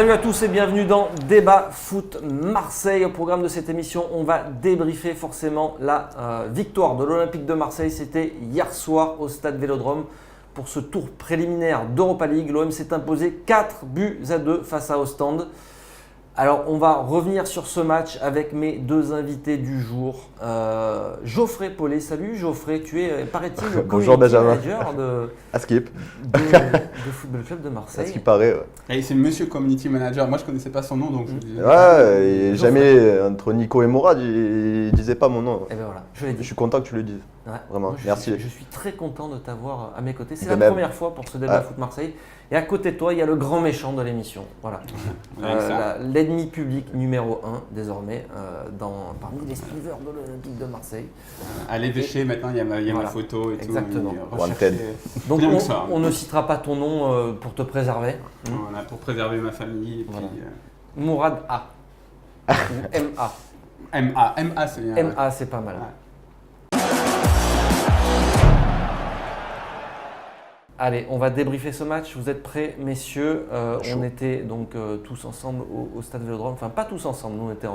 Salut à tous et bienvenue dans Débat Foot Marseille. Au programme de cette émission, on va débriefer forcément la victoire de l'Olympique de Marseille. C'était hier soir au stade Vélodrome pour ce tour préliminaire d'Europa League. L'OM s'est imposé 4-2 face à Ostende. Alors, on va revenir sur ce match avec mes deux invités du jour. Geoffrey Paulet. Salut Geoffrey, tu es, paraît-il, le Bonjour Benjamin. manager de Football Club de Marseille. À ce qui paraît. Ouais. Et c'est Monsieur Community Manager. Moi, je connaissais pas son nom, donc je dis. Ouais, et jamais entre Nico et Mourad, il disait pas mon nom. Et ben voilà, je l'ai dit. Je suis content que tu le dises. Ouais. Vraiment, Moi, merci. Je suis très content de t'avoir à mes côtés. C'est De la même. première fois pour ce débat Foot Marseille. Et à côté de toi, il y a le grand méchant de l'émission. Voilà. L'ennemi public numéro 1 désormais parmi les suiveurs de l'Olympique de Marseille. À l'évêché, maintenant, il y a ma photo et Exactement. tout. Wanted. Donc ça. on ne citera pas ton nom pour te préserver. Voilà, pour préserver ma famille. Et puis, Mourad A. Ou MA. MA, c'est bien. MA, c'est pas mal. Ouais. Allez, on va débriefer ce match. Vous êtes prêts, messieurs? Chaud. On était donc tous ensemble au stade Vélodrome. Enfin, pas tous ensemble. Nous, on était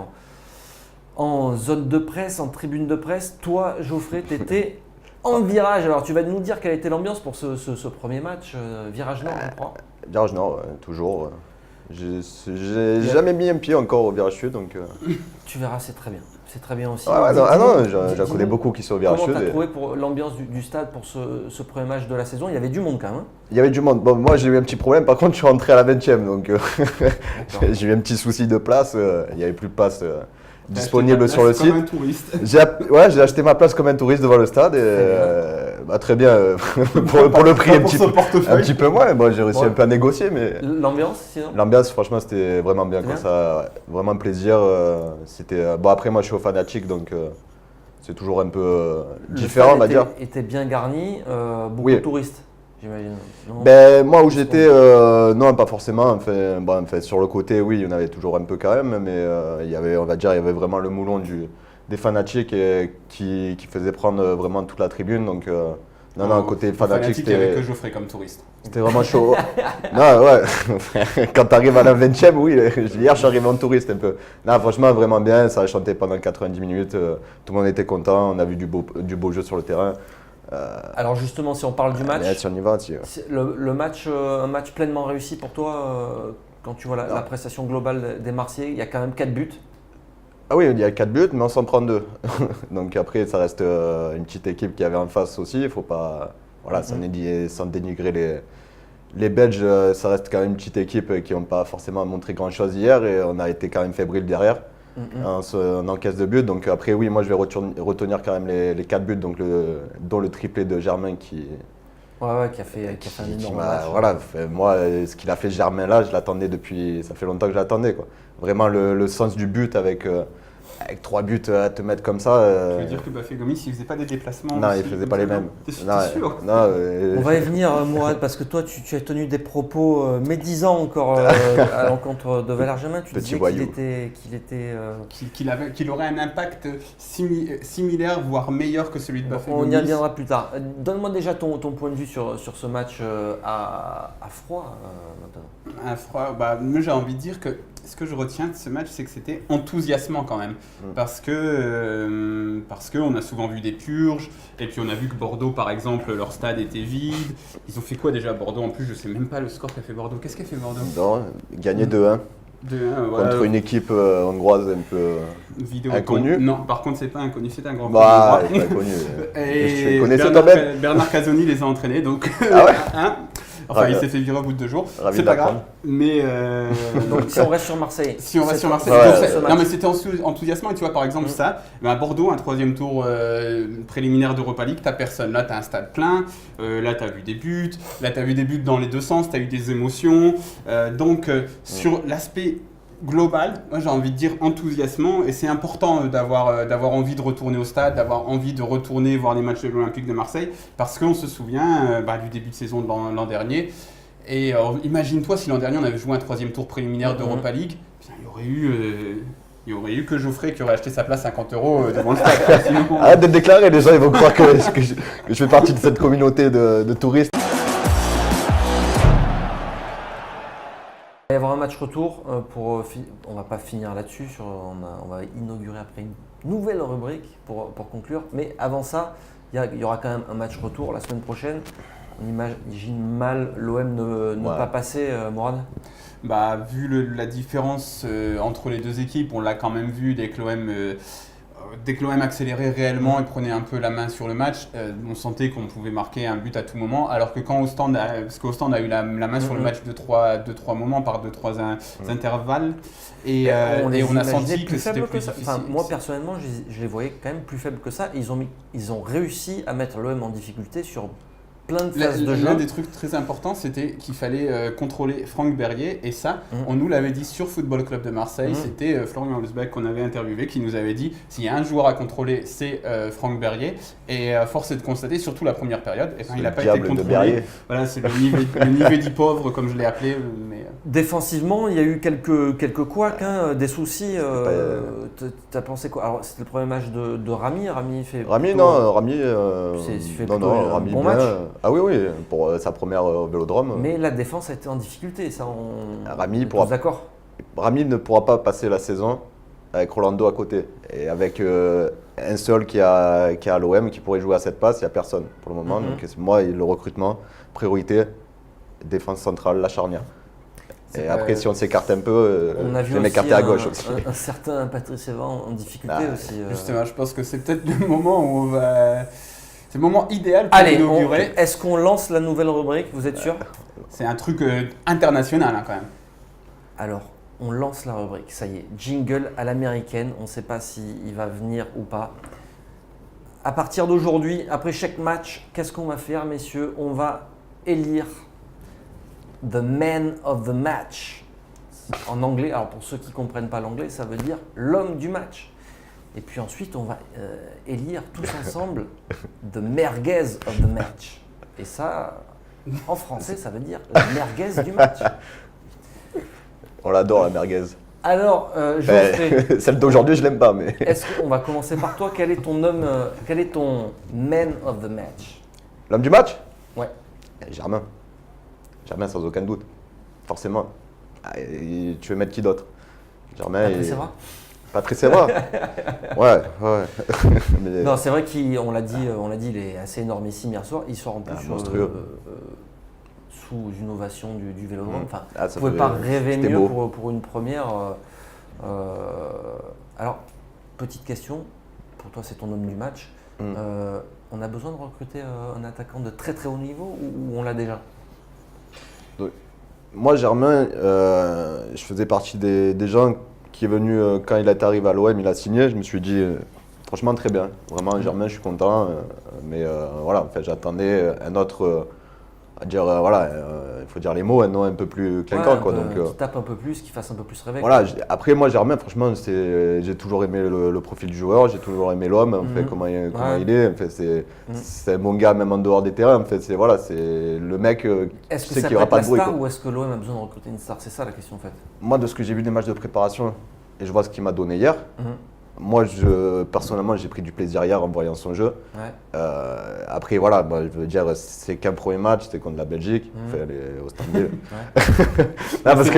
en zone de presse, en tribune de presse. Toi, Geoffrey, tu étais en virage. Alors, tu vas nous dire quelle était l'ambiance pour ce premier match. Virage Nord, je crois. Virage Nord, toujours. J'ai jamais mis un pied encore au virage sud, donc. Tu verras, c'est très bien. C'est très bien aussi. J'en connais beaucoup qui sont au virage Comment sud. tu as trouvé pour l'ambiance du stade pour ce premier match de la saison? Il y avait du monde quand même. Il y avait du monde. Bon, moi j'ai eu un petit problème, par contre je suis rentré à la 20e, donc j'ai eu un petit souci de place. Il n'y avait plus de place disponible sur le site. Comme un touriste. J'ai acheté ma place comme un touriste devant le stade et très bien pour le prix un petit peu moins. Bon, j'ai réussi un peu à négocier, mais L'ambiance sinon? l'ambiance franchement c'était vraiment bien. C'est bien. Ça, ouais, vraiment plaisir. C'était bon, après moi je suis au fanatique, donc c'est toujours un peu différent, on va dire. Était bien garni, beaucoup de touristes, j'imagine. Non? Ben, moi où j'étais, non pas forcément. Enfin, sur le côté, oui, il y en avait toujours un peu quand même, mais il y avait vraiment le moulon des fanatiques qui faisait prendre vraiment toute la tribune. Donc non, côté fanatique, il y avait que Geoffrey comme touriste. c'était vraiment chaud. Non, ouais, quand tu arrives à la 20e, oui, hier je suis arrivé en touriste un peu. Non, franchement, vraiment bien, ça a chanté pendant 90 minutes, tout le monde était content, on a vu du beau jeu sur le terrain. Alors justement, si on parle du match, Si on y va, le match, un match pleinement réussi pour toi, quand tu vois la prestation globale des Marseillais, il y a quand même 4 buts. Ah oui, il y a 4 buts, mais on s'en prend 2. Donc après, ça reste une petite équipe qui avait en face aussi. Il ne faut pas, sans dénigrer les Belges, ça reste quand même une petite équipe qui n'ont pas forcément montré grand-chose hier et on a été quand même fébrile derrière. On encaisse de buts. Donc après, oui, moi je vais retenir quand même les 4 buts, donc dont le triplé de Germain qui qui a fait un énorme match. Voilà, moi, ce qu'il a fait Germain là, je l'attendais depuis. Ça fait longtemps que je l'attendais, quoi. Vraiment le sens du but avec 3 buts à te mettre comme ça. Tu veux dire que Bafé Gomis, il faisait pas des déplacements? Non, aussi, il faisait pas les mêmes. T'es sûr? On va y venir, Mourad, parce que toi, tu as tenu des propos médisants encore à l'encontre de Valère Germain. Tu disais qu'il aurait un impact similaire, voire meilleur que celui de Bafé Gomis. On y reviendra plus tard. Donne-moi déjà ton point de vue sur ce match à froid maintenant. À froid, moi j'ai envie de dire que ce que je retiens de ce match, c'est que c'était enthousiasmant quand même. Parce qu'on a souvent vu des purges, et puis on a vu que Bordeaux, par exemple, leur stade était vide. Ils ont fait quoi déjà à Bordeaux? En plus, je sais même pas le score qu'a fait Bordeaux. Qu'est-ce qu'a fait Bordeaux? Non, gagné 2-1. 2-1, contre une équipe hongroise un peu inconnue. Non, par contre, c'est pas inconnu, c'est un grand club. C'est inconnu. Et je connaissais toi-même. Bernard Casoni les a entraînés, donc. Ah ouais. Enfin, il s'est fait virer au bout de 2 jours. C'est pas grave. Mais donc, si on reste sur Marseille. Non, mais c'était enthousiasmant. Et tu vois, par exemple, à Bordeaux, un 3e tour préliminaire d'Europa League, t'as personne. Là, t'as un stade plein. Là, t'as vu des buts. Là, t'as vu des buts dans les deux sens. T'as eu des émotions. Sur l'aspect global, moi j'ai envie de dire enthousiasmant, et c'est important d'avoir envie de retourner au stade, d'avoir envie de retourner voir les matchs de l'Olympique de Marseille, parce qu'on se souvient du début de saison de l'an dernier. Et imagine-toi si l'an dernier on avait joué un 3e tour préliminaire d'Europa League, il y aurait eu que Geoffrey qui aurait acheté sa place 50 € devant le stade. Arrête de le déclarer, les gens ils vont croire que je fais partie de cette communauté de touristes. Il va y avoir un match retour on va pas finir là-dessus. On va inaugurer après une nouvelle rubrique pour conclure. Mais avant ça, il y aura quand même un match retour la semaine prochaine. On imagine mal l'OM ne pas passer, Mourad. Vu la différence entre les deux équipes, on l'a quand même vu dès que l'OM accélérait réellement et prenait un peu la main sur le match, on sentait qu'on pouvait marquer un but à tout moment, alors que quand parce qu'Ostende a eu la main sur le match de trois moments par 2-3 intervalles, et on a senti que c'était plus difficile. Enfin, moi personnellement, je les voyais quand même plus faibles que ça. Ils ont réussi à mettre l'OM en difficulté sur plein de phases de jeu. L'un des trucs très importants, c'était qu'il fallait contrôler Franck Berrier, et ça, on nous l'avait dit sur Football Club de Marseille. C'était Florian Holzbeck qu'on avait interviewé qui nous avait dit s'il y a un joueur à contrôler, c'est Franck Berrier, et force est de constater, surtout la première période, il n'a pas été contrôlé. Voilà, c'est le niveau du pauvre, comme je l'ai appelé. Défensivement, il y a eu quelques couacs, des soucis. T'as pensé quoi? Alors, c'était le premier match de Rami. Rami fait Rami, bon match. Ah oui, pour sa première au Vélodrome. Mais la défense a été en difficulté, ça d'accord. Rami ne pourra pas passer la saison avec Rolando à côté. Et avec un seul qui a l'OM qui pourrait jouer à cette place, il n'y a personne pour le moment. Donc moi, le recrutement, priorité, défense centrale, la charnière. Et après, si on s'écarte un peu, je vais m'écarter à gauche aussi. Un certain Patrice Evran en difficulté aussi. Justement, je pense que c'est peut-être le moment où on va... C'est le moment idéal pour inaugurer. Est-ce qu'on lance la nouvelle rubrique? Vous êtes sûr? C'est un truc international quand même. Alors, on lance la rubrique. Ça y est, jingle à l'américaine. On ne sait pas s'il va venir ou pas. À partir d'aujourd'hui, après chaque match, qu'est-ce qu'on va faire, messieurs? On va élire The Man of the Match. En anglais, alors pour ceux qui ne comprennent pas l'anglais, ça veut dire l'homme du match. Et puis ensuite, on va élire tous ensemble The Merguez of the Match. Et ça, en français, ça veut dire la merguez du match. On l'adore, la merguez. Alors, Geoffrey, celle d'aujourd'hui, je l'aime pas, mais... On va commencer par toi. Quel est ton Man of the Match? L'homme du match? Ouais. Germain. Germain, sans aucun doute. Forcément. Tu veux mettre qui d'autre? Germain. Patrice Evra. Ouais. Mais... Non, c'est vrai qu'on l'a dit, il est assez énormissime hier soir. Il sort en plus sous une ovation du Vélodrome. Enfin, vous ne pouvez pas rêver mieux pour une première. Alors, petite question. Pour toi, c'est ton homme du match. On a besoin de recruter un attaquant de très très haut niveau ou on l'a déjà? Moi, Germain, je faisais partie des gens qui est venu, quand il est arrivé à l'OM, il a signé. Je me suis dit, franchement, très bien. Vraiment, Germain, je suis content. Mais voilà, en fait, j'attendais un autre, il faut dire les mots, un nom un peu plus clinquant. Qui tape un peu plus, qui fasse un peu plus rêver. Voilà, après, moi, Germain, franchement, j'ai toujours aimé le profil du joueur, j'ai toujours aimé l'homme, en fait, comment il est. En fait, c'est un bon gars, même en dehors des terrains. En fait, c'est le mec est-ce que ça peut être la star ou est-ce que l'OM a besoin de recruter une star? C'est ça la question, en fait. Moi, de ce que j'ai vu des matchs de préparation et je vois ce qu'il m'a donné hier, moi, personnellement, j'ai pris du plaisir hier en voyant son jeu. Ouais. Après, voilà, je veux dire, c'est qu'un premier match, c'était contre la Belgique, au Stade Ville. parce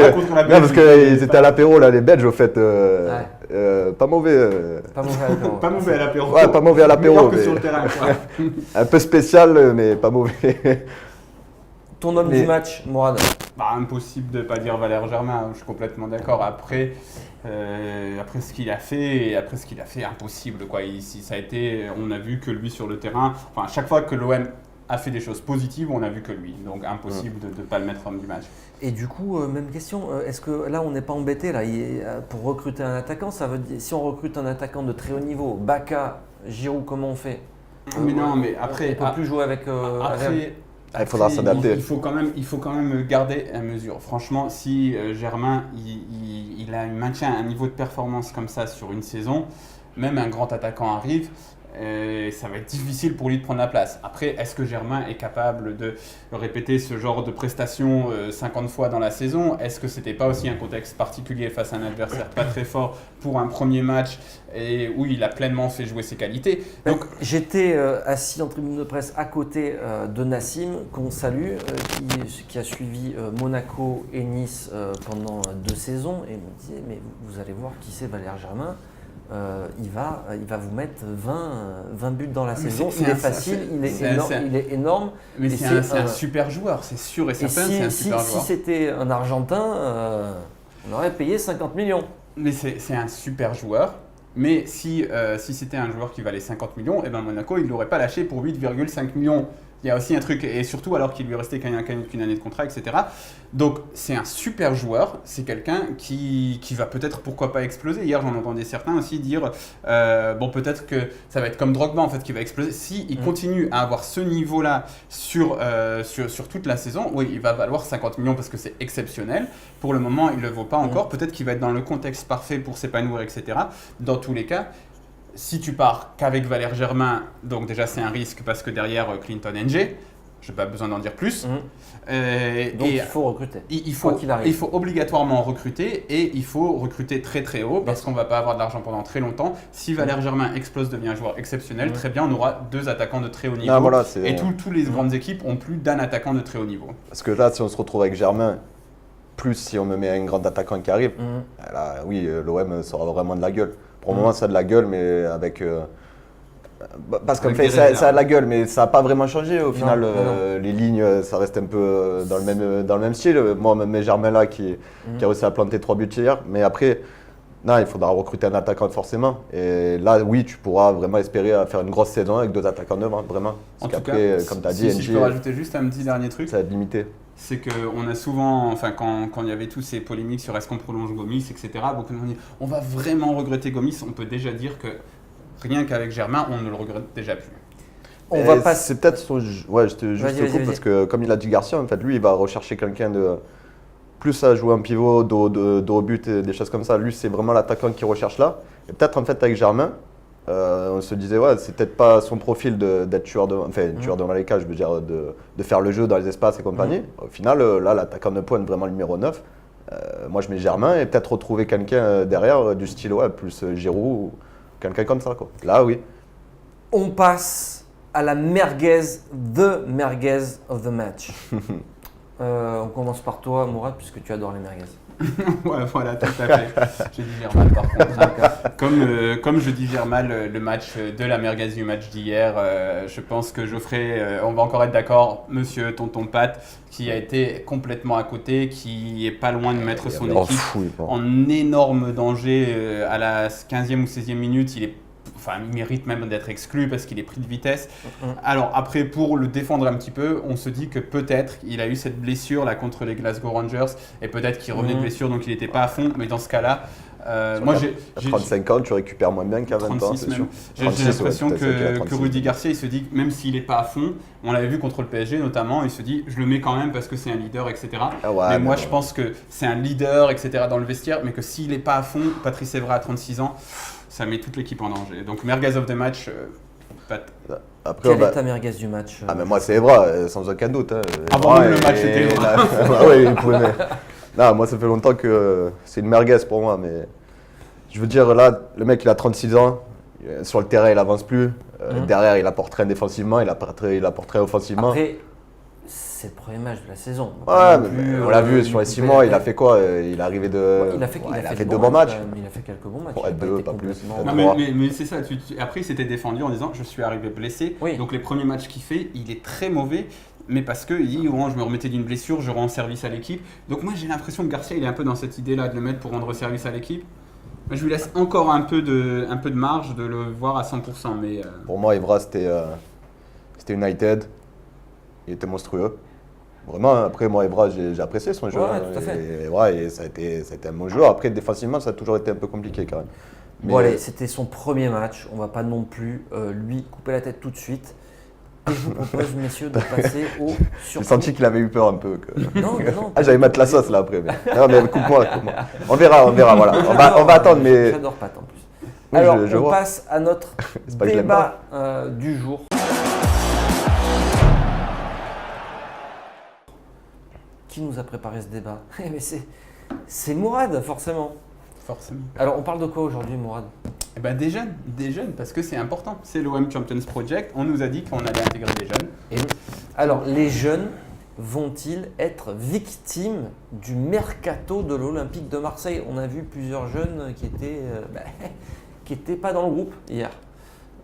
qu'ils étaient à l'apéro, là, les Belges, au fait, pas mauvais. Pas mauvais à l'apéro. Ouais, pas mauvais à l'apéro. Meilleur que sur le terrain, quoi. Un peu spécial, mais pas mauvais. Ton homme du match, Mourad? Impossible de ne pas dire Valère Germain, je suis complètement d'accord. Après ce qu'il a fait, impossible, quoi. Ça a été, on a vu que lui sur le terrain. Enfin, à chaque fois que l'OM a fait des choses positives, on a vu que lui. Donc impossible de ne pas le mettre homme du match. Et du coup, même question, est-ce que là on n'est pas embêté là, pour recruter un attaquant? Ça veut dire, si on recrute un attaquant de très haut niveau, Baka, Giroud, comment on fait? Mais après, on ne peut plus jouer avec. Il faudra s'adapter. Il faut quand même garder la mesure. Franchement, si Germain il maintient un niveau de performance comme ça sur une saison, même un grand attaquant arrive, ça va être difficile pour lui de prendre la place. Après, est-ce que Germain est capable de répéter ce genre de prestations 50 fois dans la saison? Est-ce que c'était pas aussi un contexte particulier face à un adversaire pas très fort pour un premier match et où il a pleinement fait jouer ses qualités? Donc, j'étais assis en tribune de presse à côté de Nassim, qu'on salue, qui a suivi Monaco et Nice pendant 2 saisons, et il me disait, mais vous allez voir qui c'est Valère Germain. Il va vous mettre 20 buts dans la saison. Il est facile, il est énorme. Mais c'est un super joueur, c'est sûr et certain. C'est un super joueur. Si c'était un Argentin, on aurait payé 50 millions. Mais c'est un super joueur. Mais si c'était un joueur qui valait 50 millions, eh ben Monaco, il ne l'aurait pas lâché pour 8,5 millions. Il y a aussi un truc, et surtout alors qu'il lui restait qu'une année de contrat, etc. Donc c'est un super joueur, c'est quelqu'un qui va peut-être, pourquoi pas, exploser. Hier j'en entendais certains aussi dire, bon peut-être que ça va être comme Drogba en fait, qui va exploser. S'il continue à avoir ce niveau-là sur toute la saison, oui, il va valoir 50 millions parce que c'est exceptionnel. Pour le moment, il ne le vaut pas encore. Peut-être qu'il va être dans le contexte parfait pour s'épanouir, etc. Dans tous les cas, si tu pars qu'avec Valère Germain, donc déjà c'est un risque parce que derrière Clinton NG, je n'ai pas besoin d'en dire plus. Donc il faut recruter. Il faut obligatoirement recruter et il faut recruter très très haut parce qu'on ne va pas avoir de l'argent pendant très longtemps. Si Valère Germain explose, devient un joueur exceptionnel, très bien, on aura 2 attaquants de très haut niveau. Et tous les grandes équipes ont plus d'un attaquant de très haut niveau. Parce que là, si on se retrouve avec Germain, plus si on me met un grand attaquant qui arrive, là, oui, l'OM sera vraiment de la gueule. Pour le moment, ça a de la gueule, mais avec. Parce qu'en fait, ça a de la gueule, mais ça n'a pas vraiment changé. Au final, les lignes, ça reste un peu dans le même style. Moi, même Germain là, qui a réussi à planter 3 buts hier. Mais après, non, il faudra recruter un attaquant forcément. Et là, oui, tu pourras vraiment espérer faire une grosse saison avec 2 attaquants devant, vraiment. Parce qu'après, comme tu as dit, si je peux rajouter juste un petit dernier truc. Ça va être limité. C'est qu'on a souvent, enfin quand il y avait tous ces polémiques sur est-ce qu'on prolonge Gomis, etc., beaucoup de gens disent on va vraiment regretter Gomis. On peut déjà dire que rien qu'avec Germain, on ne le regrette déjà plus. On va pas. C'est peut-être son. Ouais, je te coupe parce que comme il a dit Garcia, en fait, lui, il va rechercher quelqu'un de plus à jouer en pivot, dos au but, et des choses comme ça. Lui, c'est vraiment l'attaquant qu'il recherche là. Et peut-être en fait avec Germain, on se disait ouais, c'est peut-être pas son profil d'être tueur devant les cages, je veux dire de faire le jeu dans les espaces et compagnie. Au final, là, l'attaquant de pointe, vraiment le numéro 9. Moi, je mets Germain et peut-être retrouver quelqu'un derrière du style plus Giroud ou quelqu'un comme ça, quoi. Là, oui. On passe à la merguez, the merguez of the match. On commence par toi, Mourad, puisque tu adores les merguez. Ouais, voilà, tout à fait. Je digère mal par contre. Comme je digère mal le match de la merguez du match d'hier, je pense que Geoffrey, on va encore être d'accord, monsieur Tonton Pat, qui a été complètement à côté, qui est pas loin de mettre son équipe en énorme danger à la 15e ou 16e minute. Il mérite même d'être exclu parce qu'il est pris de vitesse. Alors après, pour le défendre un petit peu, on se dit que peut-être il a eu cette blessure là contre les Glasgow Rangers et peut-être qu'il revenait de blessure donc il n'était pas à fond. Mais dans ce cas-là, moi j'ai 35 ans, tu récupères moins bien qu'à 20 ans, c'est sûr. J'ai l'impression que Rudy Garcia, il se dit que même s'il n'est pas à fond, on l'avait vu contre le PSG notamment, il se dit je le mets quand même parce que c'est un leader, etc. Mais moi je pense que c'est un leader, etc. dans le vestiaire, mais que s'il n'est pas à fond, Patrice Evra à 36 ans, ça met toute l'équipe en danger. Donc merguez of the match, Pat. Après, quelle est ta merguez du match mais moi c'est Evra, sans aucun doute. Avant même le match, c'était Evra. Oui, il pouvait. Non, moi ça fait longtemps que c'est une merguez pour moi, mais je veux dire là, le mec il a 36 ans, sur le terrain il avance plus, derrière il apporte rien défensivement, il apporte rien offensivement. Après, c'est le premier match de la saison. On l'a vu sur les 6 mois, il a fait quoi? Il est arrivé de. Il a fait 2 bons matchs. Il a fait quelques bons matchs. Ouais, 2, pas plus. Mais c'est ça. Après, il s'était défendu en disant je suis arrivé blessé. Oui. Donc les premiers matchs qu'il fait, il est très mauvais. Mais parce qu'il dit je me remettais d'une blessure, je rends service à l'équipe. Donc moi j'ai l'impression que Garcia il est un peu dans cette idée-là de le mettre pour rendre service à l'équipe. Je lui laisse encore un peu de marge de le voir à 100%. Mais pour moi, Evra c'était United. Il était monstrueux. Vraiment, après moi, Evra, j'ai apprécié son jeu. Ouais, tout à fait. Et ça a été un bon joueur. Après, défensivement, ça a toujours été un peu compliqué quand même. Mais bon, allez, c'était son premier match. On ne va pas non plus lui couper la tête tout de suite. Et je vous propose, messieurs, de passer au surtout. J'ai senti qu'il avait eu peur un peu. Non. J'allais mettre la sauce là après. Non, mais coupe-moi. On verra, voilà. On va attendre, mais. J'adore Pat en plus. Oui, Alors, je on vois. passe à notre C'est pas que je l'aime débat du jour. Qui nous a préparé ce débat? Mais c'est Mourad, forcément. Forcément. Alors, on parle de quoi aujourd'hui, Mourad? Eh ben, des jeunes, parce que c'est important. C'est l'OM Champions Project. On nous a dit qu'on allait intégrer des jeunes. Alors, les jeunes vont-ils être victimes du mercato de l'Olympique de Marseille? On a vu plusieurs jeunes qui étaient pas dans le groupe hier.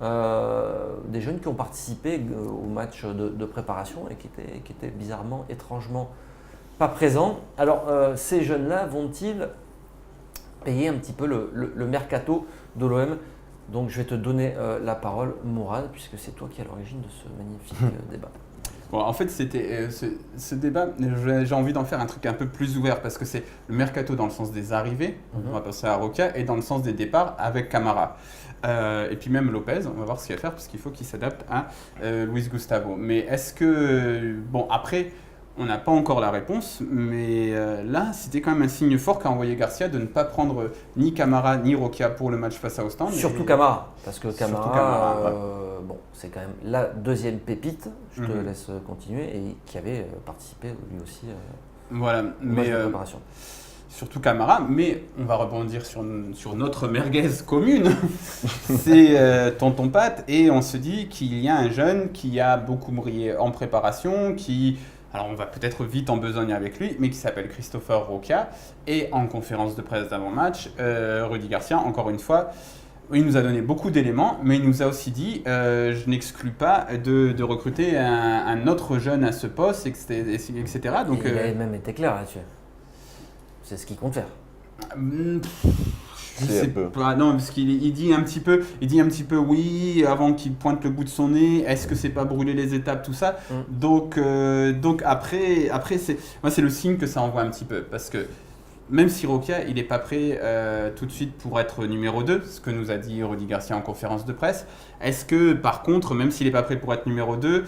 Des jeunes qui ont participé au match de préparation et qui étaient bizarrement, étrangement pas présents. Alors, ces jeunes-là vont-ils payer un petit peu le mercato de l'OM? Donc, je vais te donner la parole, Mourad, puisque c'est toi qui es à l'origine de ce magnifique débat. Bon, en fait, c'était ce débat, j'ai envie d'en faire un truc un peu plus ouvert parce que c'est le mercato dans le sens des arrivées, on va passer à Roca, et dans le sens des départs avec Camara. Et puis même Lopez, on va voir ce qu'il va faire parce qu'il faut qu'il s'adapte à Luis Gustavo. Mais est-ce que... Bon, après, on n'a pas encore la réponse, mais là, c'était quand même un signe fort qu'a envoyé Garcia de ne pas prendre ni Camara ni Roca pour le match face à Ostende. Surtout Camara, parce que Camara, ouais. bon, c'est quand même la deuxième pépite, je te laisse continuer, et qui avait participé lui aussi voilà, au match mais de préparation. surtout Camara, mais on va rebondir sur notre merguez commune, c'est Tonton Pat, et on se dit qu'il y a un jeune qui a beaucoup brillé en préparation, alors on va peut-être vite en besogne avec lui, mais qui s'appelle Christopher Roca, et en conférence de presse d'avant-match, Rudy Garcia, encore une fois, il nous a donné beaucoup d'éléments, mais il nous a aussi dit je n'exclus pas de recruter un autre jeune à ce poste, etc. Donc, il avait même été clair là-dessus. C'est ce qu'il compte faire. Je sais pas, non, parce qu'il dit un petit peu, oui, avant qu'il pointe le bout de son nez, est-ce que c'est pas brûler les étapes, tout ça. Donc après c'est le signe que ça envoie un petit peu, parce que même si Roca, il n'est pas prêt tout de suite pour être numéro 2, ce que nous a dit Rudy Garcia en conférence de presse, est-ce que par contre, même s'il n'est pas prêt pour être numéro 2,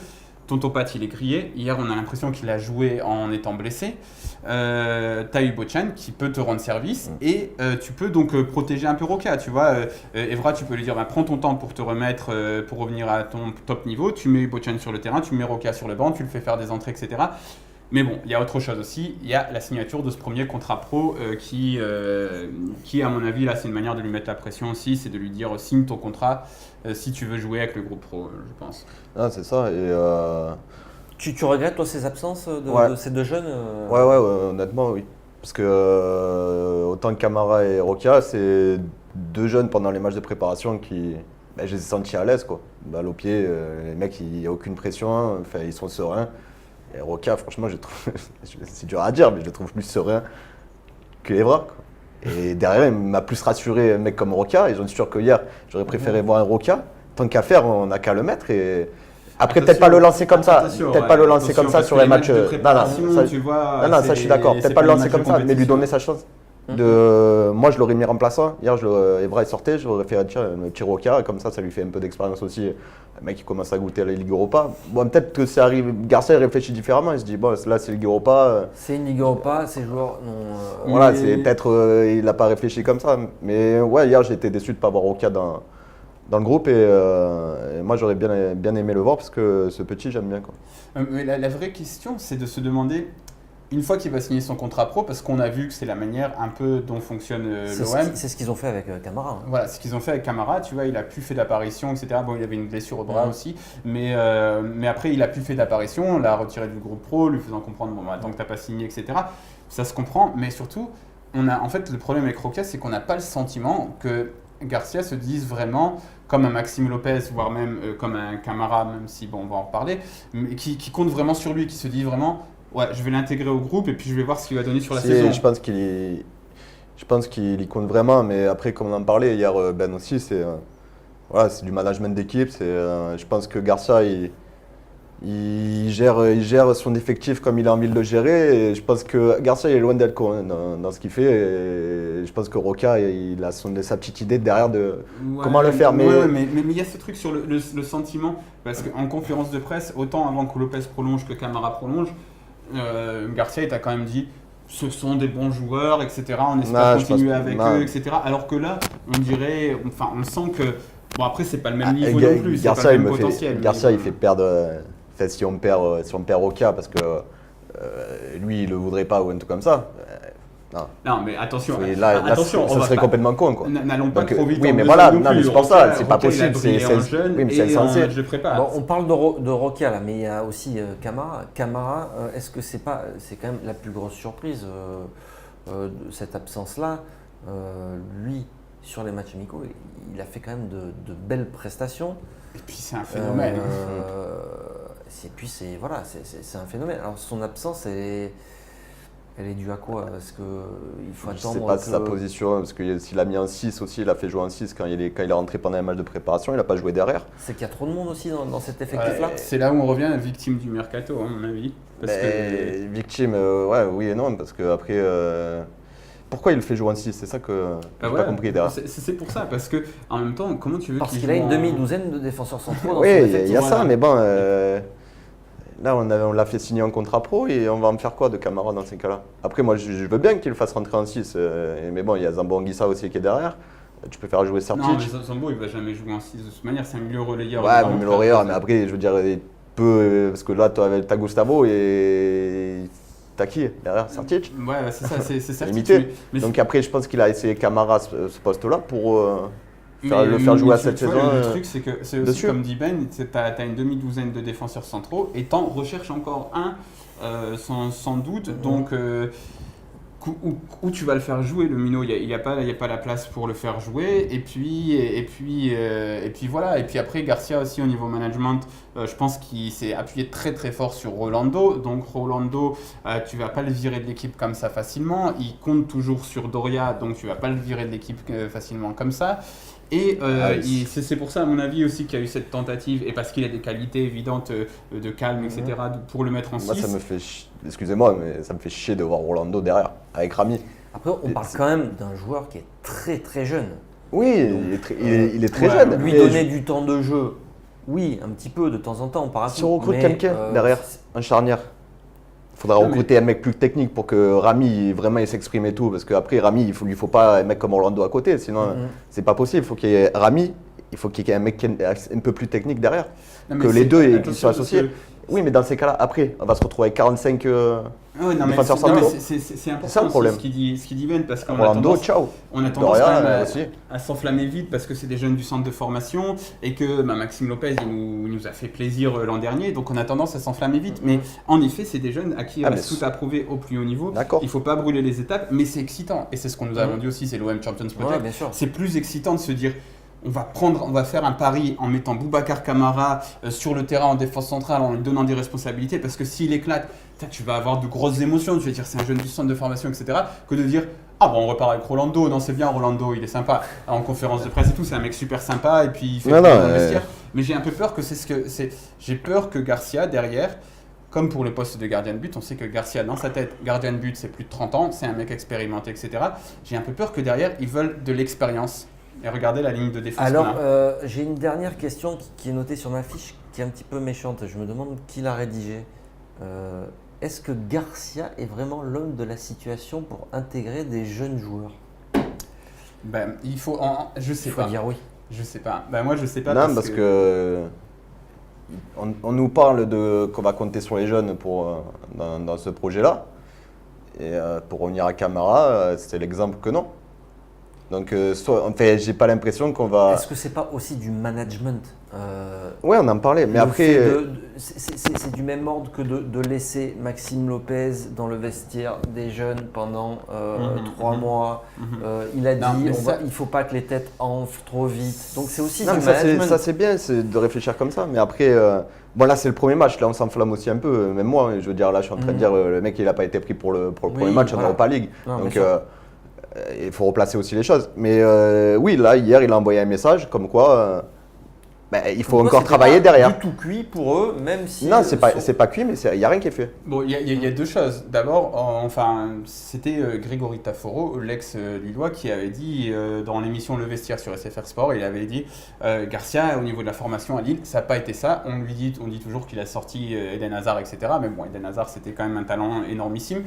Tonton Pat, il est grillé. Hier, on a l'impression qu'il a joué en étant blessé. T'as eu Bochan qui peut te rendre service et tu peux donc protéger un peu Roca. Tu vois, Evra, tu peux lui dire prends ton temps pour te remettre, pour revenir à ton top niveau. Tu mets Bochan sur le terrain, tu mets Roca sur le banc, tu le fais faire des entrées, etc. Mais bon, il y a autre chose aussi. Il y a la signature de ce premier contrat pro qui, à mon avis, là, c'est une manière de lui mettre la pression aussi. C'est de lui dire signe ton contrat si tu veux jouer avec le groupe pro, je pense. Ah, c'est ça. Et tu regrettes, toi, ces absences de ces deux jeunes Ouais, honnêtement, oui. Parce que autant que Camara et Roca, c'est deux jeunes pendant les matchs de préparation qui. Je les ai sentis à l'aise, quoi. Balle au pied, les mecs, il n'y a aucune pression, ils sont sereins. Et Roca, franchement, je trouve, c'est dur à dire, mais je le trouve plus serein que Evra, quoi. Et derrière, il m'a plus rassuré un mec comme Roca. Et j'en suis sûr que hier, j'aurais préféré voir un Roca. Tant qu'à faire, on n'a qu'à le mettre. Et après, peut-être pas le lancer comme ça. Peut-être pas le lancer comme ça sur les matchs. Non, ça, je suis d'accord. Peut-être pas le lancer comme ça, mais lui donner sa chance. Moi, je l'aurais mis remplaçant. Hier, Evra est sorti, j'aurais fait un petit Roca. Comme ça lui fait un peu d'expérience aussi. Le mec, il commence à goûter à la Ligue Europa. Bon, peut-être que ça arrive. Garcia réfléchit différemment. Il se dit, bon, là, c'est Ligue Europa. C'est une Ligue Europa, ces joueurs. Voilà, c'est peut-être. Il n'a pas réfléchi comme ça. Mais ouais, hier, j'ai été déçu de ne pas voir Roca dans le groupe. Et moi, j'aurais bien aimé le voir parce que ce petit, j'aime bien, quoi. Mais la vraie question, c'est de se demander. Une fois qu'il va signer son contrat pro, parce qu'on a vu que c'est la manière un peu dont fonctionne l'OM. C'est ce qu'ils ont fait avec Camara. Voilà, ce qu'ils ont fait avec Camara, tu vois, il a plus fait d'apparition, etc. Bon, il avait une blessure au bras aussi, mais après, il a plus fait d'apparition, on l'a retiré du groupe pro, lui faisant comprendre, tant que tu n'as pas signé, etc. Ça se comprend, mais surtout, en fait, le problème avec Roca, c'est qu'on n'a pas le sentiment que Garcia se dise vraiment, comme un Maxime Lopez, voire même comme un Camara, même si, bon, on va en reparler, mais qui compte vraiment sur lui, qui se dit vraiment... Ouais, je vais l'intégrer au groupe et puis je vais voir ce qu'il va donner sur la saison. Je pense qu'il y compte vraiment, mais après, comme on en parlait hier, Ben aussi, c'est du management d'équipe. Je pense que Garcia, il gère son effectif comme il a envie de le gérer. Et je pense que Garcia il est loin d'être con dans ce qu'il fait. Et je pense que Roca, il a sa petite idée derrière de comment le faire. Mais il y a ce truc sur le sentiment, parce qu'en conférence de presse, autant avant que Lopez prolonge que Camara prolonge, Garcia il t'a quand même dit ce sont des bons joueurs, etc. On espère continuer avec eux, etc. Alors que là, on dirait, enfin, on sent que, bon après, c'est pas le même niveau non plus, c'est pas le même potentiel. Garcia, il fait perdre, si on perd Roca parce que lui, il le voudrait pas ou un truc comme ça. Non, mais attention, attention, ça serait complètement con, quoi. N'allons pas trop vite. Oui, mais voilà, non, mais c'est pour ça, c'est pas possible. C'est insensé. Je prépare. Bon, on parle de Roca là, mais il y a aussi Camara. Camara, est-ce que c'est quand même la plus grosse surprise de cette absence-là. Lui, sur les matchs amicaux, il a fait quand même de belles prestations. Et puis c'est un phénomène. Et puis c'est un phénomène. Alors son absence, elle est due à quoi? Est-ce qu'il faut attendre? Je ne sais pas sa position, parce que s'il a mis un 6 aussi, il a fait jouer un 6 quand il est rentré pendant un match de préparation, il n'a pas joué derrière. C'est qu'il y a trop de monde aussi dans cet effectif-là. C'est là où on revient à victime du mercato, à mon avis. Victime, oui et non, parce qu'après, pourquoi il le fait jouer en 6? C'est ça que je n'ai pas compris derrière. C'est pour ça, parce que en même temps, comment tu veux parce qu'il a une demi-douzaine de défenseurs centraux dans son effectif. Oui, il y a ça, mais bon... Là, on l'a fait signer un contrat pro et on va en faire quoi de Camara dans ces cas-là? Après, moi, je veux bien qu'il le fasse rentrer en 6. Mais bon, il y a Zambo Anguissa aussi qui est derrière. Tu peux faire jouer Sertic. Non, mais Zambo, il ne va jamais jouer en 6 de toute manière. C'est un milieu relayeur. Ouais, mais milieu relayeur. Mais après, je veux dire, parce que là, tu as Gustavo et t'as qui derrière? Sertic? Ouais, c'est ça, c'est Sertic. Limité. Donc après, je pense qu'il a essayé Camara ce poste-là pour... le faire jouer à cette saison. Le truc, c'est que c'est aussi comme dit Ben, tu as une demi-douzaine de défenseurs centraux et t'en recherches encore un sans doute. Donc, où tu vas le faire jouer, le minot, il n'y a pas la place pour le faire jouer. Et puis voilà. Et puis après, Garcia aussi au niveau management, je pense qu'il s'est appuyé très très fort sur Rolando. Donc Rolando, tu vas pas le virer de l'équipe comme ça facilement. Il compte toujours sur Doria, donc tu vas pas le virer de l'équipe facilement comme ça. Et c'est pour ça, à mon avis, aussi qu'il y a eu cette tentative, et parce qu'il a des qualités évidentes de calme, etc., pour le mettre en 6. Moi, ça me fait excusez-moi, mais ça me fait chier de voir Rolando derrière, avec Rami. Après, on parle quand même d'un joueur qui est très très jeune. Oui, il est très jeune. Lui donner du temps de jeu, oui, un petit peu de temps en temps, par rapport. Si on recrute quelqu'un derrière, un charnière, il faudra recruter un mec plus technique pour que Rami vraiment il s'exprime et tout, parce qu'après Rami, lui faut pas un mec comme Orlando à côté, sinon c'est pas possible. Il faut qu'il y ait Rami, il faut qu'il y ait un mec un peu plus technique derrière, que les deux qui soient associés. Oui, mais dans ces cas-là, après, on va se retrouver avec 45 défenseurs centraux. C'est important ça, le problème. Ce qu'il dit Ben, parce qu'on a tendance quand même à s'enflammer vite parce que c'est des jeunes du centre de formation et que Maxime Lopez il nous a fait plaisir l'an dernier, donc on a tendance à s'enflammer vite. Mais en effet, c'est des jeunes à qui il reste tout à prouver au plus haut niveau. Il ne faut pas brûler les étapes, mais c'est excitant. Et c'est ce qu'on nous a vendu aussi, c'est l'OM Champions Project. C'est plus excitant de se dire... On va faire un pari en mettant Boubacar Camara sur le terrain en défense centrale, en lui donnant des responsabilités, parce que s'il éclate, tu vas avoir de grosses émotions, tu vas dire c'est un jeune du centre de formation, etc. Que de dire ah bon on repart avec Rolando, non c'est bien Rolando, il est sympa en conférence de presse et tout, c'est un mec super sympa et puis il fait dans le vestiaire. Mais j'ai un peu peur que j'ai peur que Garcia derrière, comme pour le poste de gardien de but, on sait que Garcia dans sa tête, gardien de but c'est plus de 30 ans, c'est un mec expérimenté, etc. J'ai un peu peur que derrière ils veulent de l'expérience. Et regardez la ligne de défense. Alors, j'ai une dernière question qui est notée sur ma fiche, qui est un petit peu méchante. Je me demande qui l'a rédigée. Est-ce que Garcia est vraiment l'homme de la situation pour intégrer des jeunes joueurs? Il faut. Je sais pas. Il faut dire oui. Je sais pas. Moi, je sais pas. Non, parce que on nous parle qu'on va compter sur les jeunes dans ce projet-là. Et pour revenir à Camara, c'est l'exemple que non. Donc, j'ai pas l'impression qu'on va. Est-ce que c'est pas aussi du management? Ouais, on en parlait, mais après. C'est du même ordre que de laisser Maxime Lopez dans le vestiaire des jeunes pendant 3 mois. Il a dit il faut pas que les têtes enflent trop vite. Donc c'est aussi du management. Ça c'est bien, c'est de réfléchir comme ça. Mais après, là c'est le premier match, là on s'enflamme aussi un peu. Même moi, je veux dire, là je suis en train de dire le mec il a pas été pris pour le premier match en Europa League. Donc il faut replacer aussi les choses. Mais oui, là, hier, il a envoyé un message comme quoi Il faut encore travailler derrière. Du tout cuit pour eux, même si. Non, c'est pas cuit, mais il n'y a rien qui est fait. Bon, il y a deux choses. D'abord, c'était Grégory Taforo, l'ex-Lillois, qui avait dit dans l'émission Le Vestiaire sur SFR Sport, il avait dit Garcia, au niveau de la formation à Lille, ça n'a pas été ça. On dit toujours qu'il a sorti Eden Hazard, etc. Mais bon, Eden Hazard, c'était quand même un talent énormissime.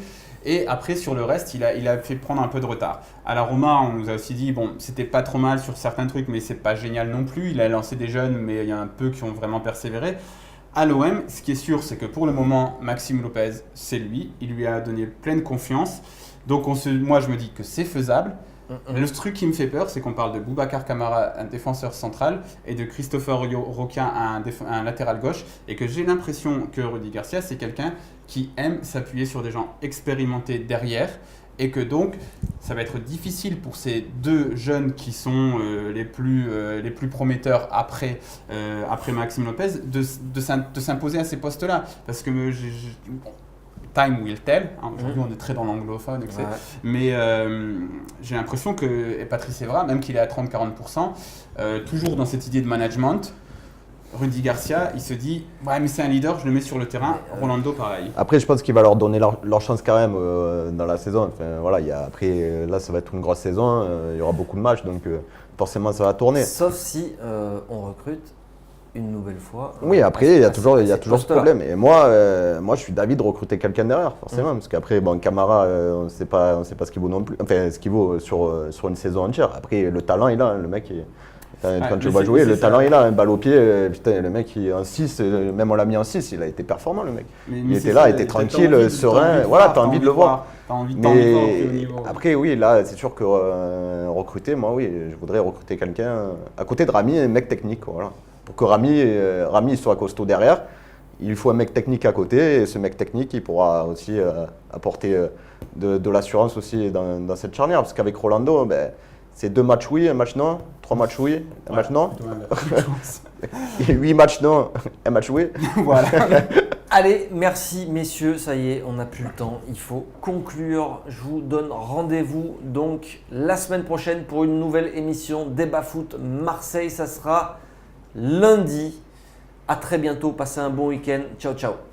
Et après, sur le reste, il a fait prendre un peu de retard. À la Roma, on nous a aussi dit, bon, c'était pas trop mal sur certains trucs, mais c'est pas génial non plus. Il a lancé des jeunes, mais il y a un peu qui ont vraiment persévéré. À l'OM, ce qui est sûr, c'est que pour le moment, Maxime Lopez, c'est lui. Il lui a donné pleine confiance. Donc, moi, je me dis que c'est faisable. Le truc qui me fait peur, c'est qu'on parle de Boubacar Kamara, un défenseur central, et de Christopher Roquin, un latéral gauche, et que j'ai l'impression que Rudy Garcia, c'est quelqu'un qui aime s'appuyer sur des gens expérimentés derrière, et que donc, ça va être difficile pour ces deux jeunes qui sont les plus prometteurs après Maxime Lopez, de s'imposer à ces postes-là. Parce que time will tell. Aujourd'hui, on est très dans l'anglophone, etc. Ouais. Mais j'ai l'impression que Patrice Evra, même qu'il est à 30-40%, toujours dans cette idée de management, Rudy Garcia, il se dit ouais, mais c'est un leader, je le mets sur le terrain. Rolando, pareil. Après, je pense qu'il va leur donner leur chance quand même dans la saison. Enfin, voilà, après, là, ça va être une grosse saison. Il y aura beaucoup de matchs, donc forcément, ça va tourner. Sauf si on recrute une nouvelle fois. Oui, après, il y a toujours ce problème. Et moi, je suis d'avis de recruter quelqu'un derrière, forcément. Parce qu'après, Camara, on ne sait pas ce qu'il vaut non plus. Enfin, ce qu'il vaut sur une saison entière. Après, le talent, il a. Le mec, quand tu vas jouer, le talent, il a. Un balle au pied, putain, le mec, en 6, même on l'a mis en 6, il a été performant, le mec. Il était là, il était tranquille, serein. Voilà, tu as envie de le voir. Mais après, oui, là, c'est sûr que recruter, moi, oui, je voudrais recruter quelqu'un à côté de Rami, un mec technique, voilà. Pour que Rami soit costaud derrière, il faut un mec technique à côté et ce mec technique il pourra aussi apporter de l'assurance aussi dans cette charnière. Parce qu'avec Rolando, c'est 2 matchs oui, un match non, 3 matchs oui, un match non. 8 matchs non, un match oui. Voilà. Allez, merci messieurs, ça y est, on n'a plus le temps, il faut conclure. Je vous donne rendez-vous donc la semaine prochaine pour une nouvelle émission Débat Foot Marseille, ça sera lundi. À très bientôt, passez un bon week-end. Ciao, ciao.